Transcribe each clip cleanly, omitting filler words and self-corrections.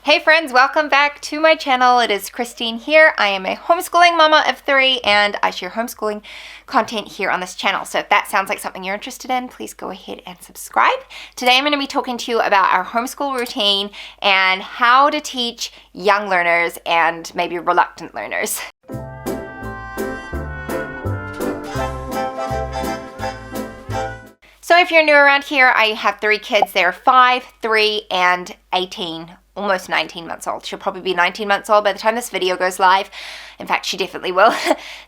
Hey friends, welcome back to my channel. It is Christine here. I am a homeschooling mama of 3 and I share homeschooling content here on this channel. So if that sounds like something you're interested in, please go ahead and subscribe. Today I'm going to be talking to you about our homeschool routine and how to teach young learners and maybe reluctant learners. So if you're new around here, I have 3 kids. They're 5, 3, and 18. Almost 19 months old. She'll probably be 19 months old by the time this video goes live. In fact, she definitely will.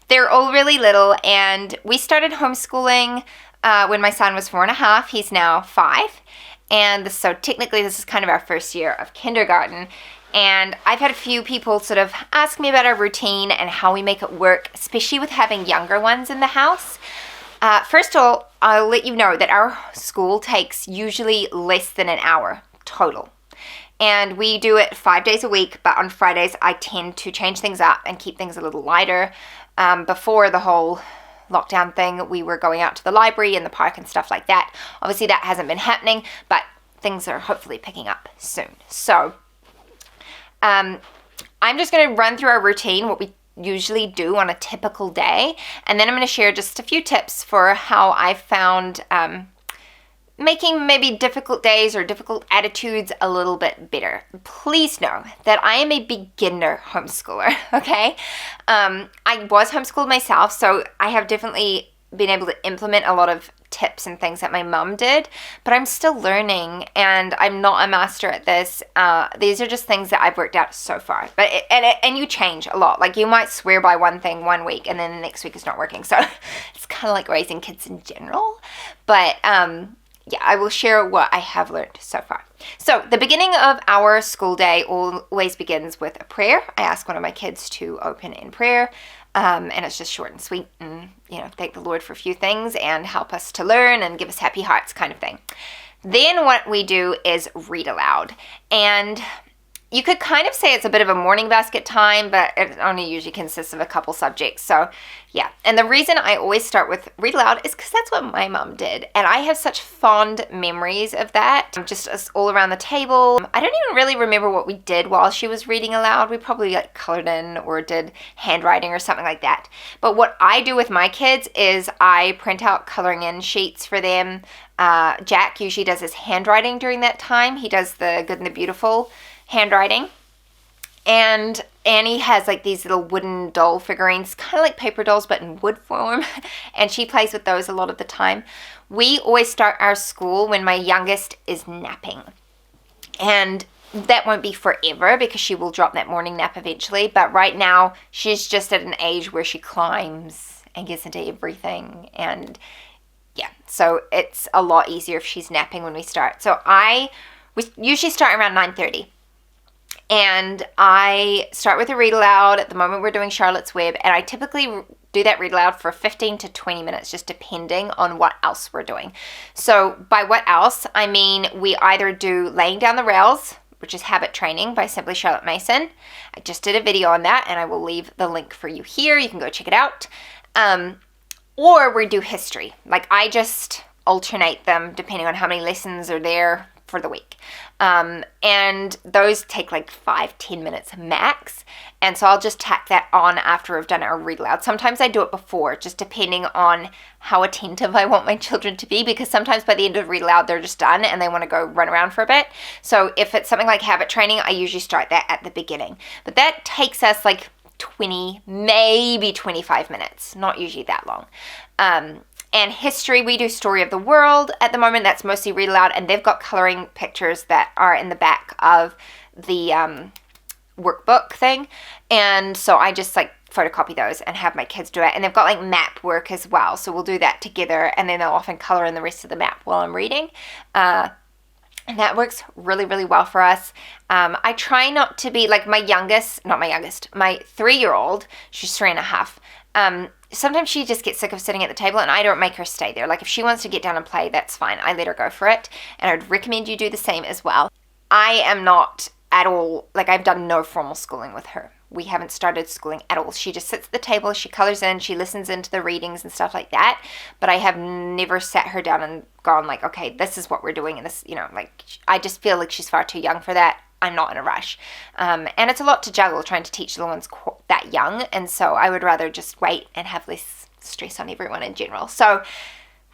They're all really little, and we started homeschooling when my son was 4.5. He's now 5, and so technically this is kind of our first year of kindergarten. And I've had a few people sort of ask me about our routine and how we make it work, especially with having younger ones in the house. First of all, I'll let you know that our school takes usually less than an hour total. And we do it 5 days a week, but on Fridays I tend to change things up and keep things a little lighter. Before the whole lockdown thing, we were going out to the library and the park and stuff like that. Obviously that hasn't been happening, but things are hopefully picking up soon. So I'm just going to run through our routine, what we usually do on a typical day, and then I'm going to share just a few tips for how I found making maybe difficult days or difficult attitudes a little bit better. Please know that I am a beginner homeschooler, okay? I was homeschooled myself, so I have definitely been able to implement a lot of tips and things that my mom did, but I'm still learning and I'm not a master at this. These are just things that I've worked out so far, but and you change a lot. Like you might swear by one thing one week and then the next week it's not working, so it's kind of like raising kids in general, but yeah, I will share what I have learned so far. So the beginning of our school day always begins with a prayer. I ask one of my kids to open in prayer, and it's just short and sweet, and thank the Lord for a few things and help us to learn and give us happy hearts kind of thing. Then what we do is read aloud, and you could kind of say it's a bit of a morning basket time, but it only usually consists of a couple subjects. So yeah, and the reason I always start with read aloud is because that's what my mom did. And I have such fond memories of that. Just us all around the table. I don't even really remember what we did while she was reading aloud. We probably like colored in or did handwriting or something like that. But what I do with my kids is I print out coloring in sheets for them. Jack usually does his handwriting during that time. He does the Good and the Beautiful handwriting, and Annie has like these little wooden doll figurines, kind of like paper dolls but in wood form, and she plays with those a lot of the time. We always start our school when my youngest is napping, and that won't be forever because she will drop that morning nap eventually, but right now she's just at an age where she climbs and gets into everything, and yeah, so it's a lot easier if she's napping when we start. So we usually start around 9:30. And I start with a read aloud. At the moment we're doing Charlotte's Web, and I typically do that read aloud for 15 to 20 minutes, just depending on what else we're doing. So by what else, I mean we either do Laying Down the Rails, which is habit training by Simply Charlotte Mason. I just did a video on that, and I will leave the link for you here. You can go check it out. Or we do history. Like I just alternate them depending on how many lessons are there for the week. And those take like 5-10 minutes max, and so I'll just tack that on after I've done our read aloud. Sometimes I do it before, just depending on how attentive I want my children to be, because sometimes by the end of read aloud they're just done and they want to go run around for a bit. So if it's something like habit training, I usually start that at the beginning, but that takes us like 20, maybe 25 minutes, not usually that long. And history, we do Story of the World at the moment. That's mostly read aloud, and they've got coloring pictures that are in the back of the workbook thing, and so I just like photocopy those and have my kids do it. And they've got like map work as well, so we'll do that together, and then they'll often color in the rest of the map while I'm reading. And that works really, really well for us. I try not to be like my 3-year-old, she's 3.5. Sometimes she just gets sick of sitting at the table, and I don't make her stay there. Like if she wants to get down and play, that's fine. I let her go for it, and I'd recommend you do the same as well. I am not at all, like I've done no formal schooling with her. We haven't started schooling at all. She just sits at the table, she colors in, she listens into the readings and stuff like that, but I have never sat her down and gone like, okay, this is what we're doing, and this, like, I just feel like she's far too young for that. I'm not in a rush. And it's a lot to juggle trying to teach little ones that young. And so I would rather just wait and have less stress on everyone in general. So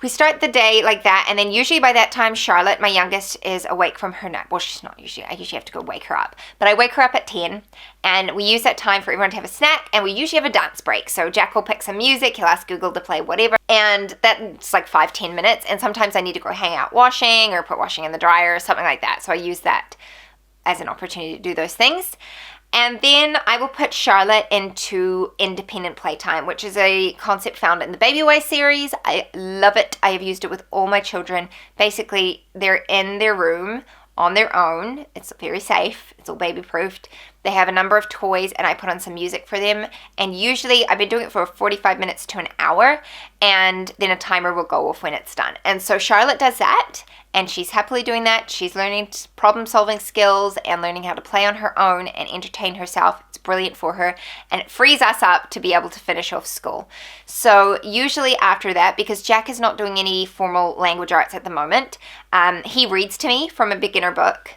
we start the day like that, and then usually by that time, Charlotte, my youngest, is awake from her nap. Well, she's not usually. I usually have to go wake her up. But I wake her up at 10, and we use that time for everyone to have a snack, and we usually have a dance break. So Jack will pick some music, he'll ask Google to play whatever, and that's like 5-10 minutes, and sometimes I need to go hang out washing or put washing in the dryer or something like that. So I use that as an opportunity to do those things. And then I will put Charlotte into independent playtime, which is a concept found in the Baby Way series. I love it. I have used it with all my children. Basically, they're in their room on their own. It's very safe. It's all baby-proofed. They have a number of toys, and I put on some music for them. And usually, I've been doing it for 45 minutes to an hour, and then a timer will go off when it's done. And so Charlotte does that, and she's happily doing that. She's learning problem-solving skills and learning how to play on her own and entertain herself. It's brilliant for her, and it frees us up to be able to finish off school. So usually after that, because Jack is not doing any formal language arts at the moment, he reads to me from a beginner book.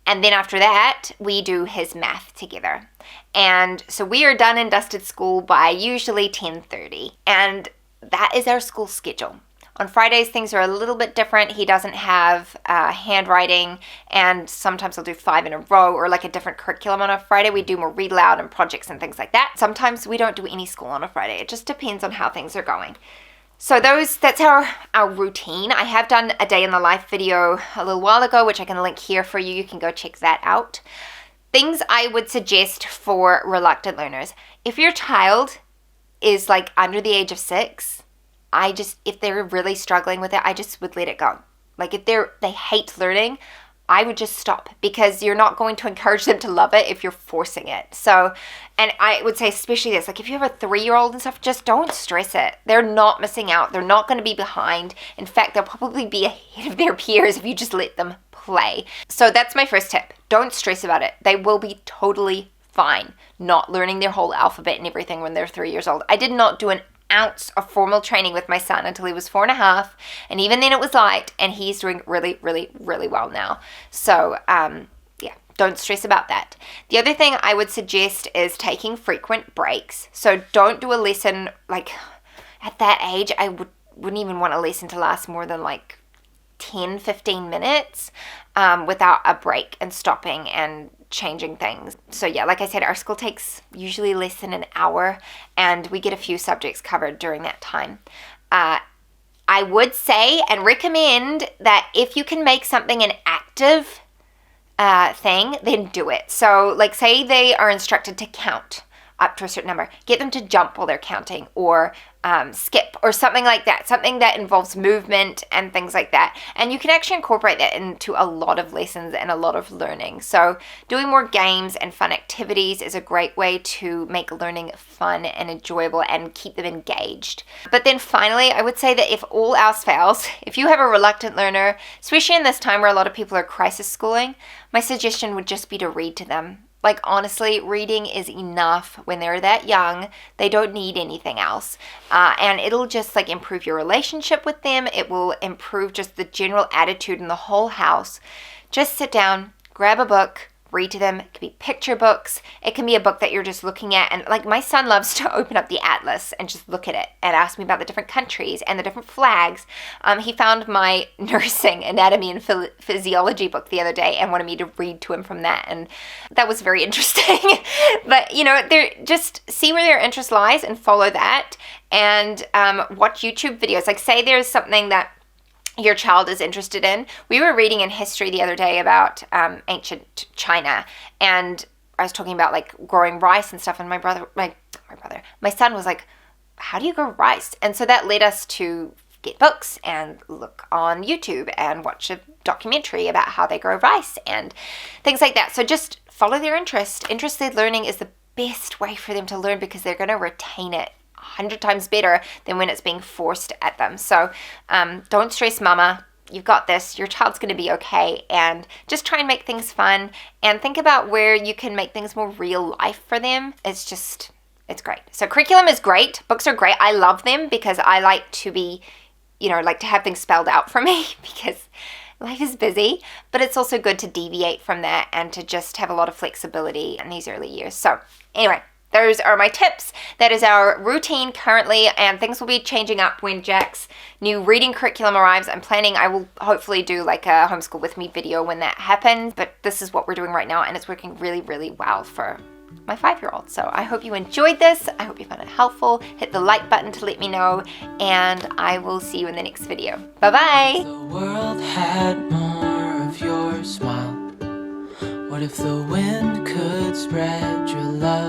And then after that, we do his math together. And so we are done and dusted school by usually 10:30. And that is our school schedule. On Fridays, things are a little bit different. He doesn't have handwriting, and sometimes I'll do 5 in a row or like a different curriculum on a Friday. We do more read aloud and projects and things like that. Sometimes we don't do any school on a Friday. It just depends on how things are going. So that's our routine. I have done a day in the life video a little while ago, which I can link here for you. You can go check that out. Things I would suggest for reluctant learners. If your child is like under the age of 6, if they're really struggling with it, I just would let it go. Like if they hate learning, I would just stop, because you're not going to encourage them to love it if you're forcing it. So, and I would say especially this, like if you have a 3-year-old and stuff, just don't stress it. They're not missing out. They're not going to be behind. In fact, they'll probably be ahead of their peers if you just let them play. So that's my first tip. Don't stress about it. They will be totally fine not learning their whole alphabet and everything when they're 3 years old. I did not do an ounce of formal training with my son until he was 4.5, and even then it was light, and he's doing really, really, really well now. So yeah, don't stress about that. The other thing I would suggest is taking frequent breaks. So don't do a lesson, like at that age, I wouldn't even want a lesson to last more than like 10-15 minutes without a break and stopping and changing things. So yeah, like I said, our school takes usually less than an hour, and we get a few subjects covered during that time. I would say and recommend that if you can make something an active thing, then do it. So like say they are instructed to count up to a certain number, get them to jump while they're counting, or skip, or something like that, something that involves movement and things like that. And you can actually incorporate that into a lot of lessons and a lot of learning. So doing more games and fun activities is a great way to make learning fun and enjoyable and keep them engaged. But then finally, I would say that if all else fails, if you have a reluctant learner, especially in this time where a lot of people are crisis schooling, my suggestion would just be to read to them. Like honestly, reading is enough when they're that young. They don't need anything else. And it'll just like improve your relationship with them. It will improve just the general attitude in the whole house. Just sit down, grab a book, read to them. It can be picture books. It can be a book that you're just looking at. And like my son loves to open up the atlas and just look at it and ask me about the different countries and the different flags. He found my nursing anatomy and physiology book the other day and wanted me to read to him from that. And that was very interesting. But they're just see where their interest lies and follow that, and watch YouTube videos. Like say there's something that your child is interested in. We were reading in history the other day about ancient China, and I was talking about like growing rice and stuff, and my son was like, how do you grow rice? And so that led us to get books and look on YouTube and watch a documentary about how they grow rice and things like that. So just follow their interest. Interest-led learning is the best way for them to learn, because they're going to retain it 100 times better than when it's being forced at them. So don't stress, mama. You've got this. Your child's going to be okay. And just try and make things fun, and think about where you can make things more real life for them. It's great. So curriculum is great. Books are great. I love them because I like to be, like to have things spelled out for me, because life is busy, but it's also good to deviate from that and to just have a lot of flexibility in these early years. So anyway, those are my tips. That is our routine currently, and things will be changing up when Jack's new reading curriculum arrives. I will hopefully do like a homeschool with me video when that happens, but this is what we're doing right now, and it's working really, really well for my 5-year-old. So I hope you enjoyed this. I hope you found it helpful. Hit the like button to let me know, and I will see you in the next video. Bye-bye. The world had more of your smile. What if the wind could spread your love?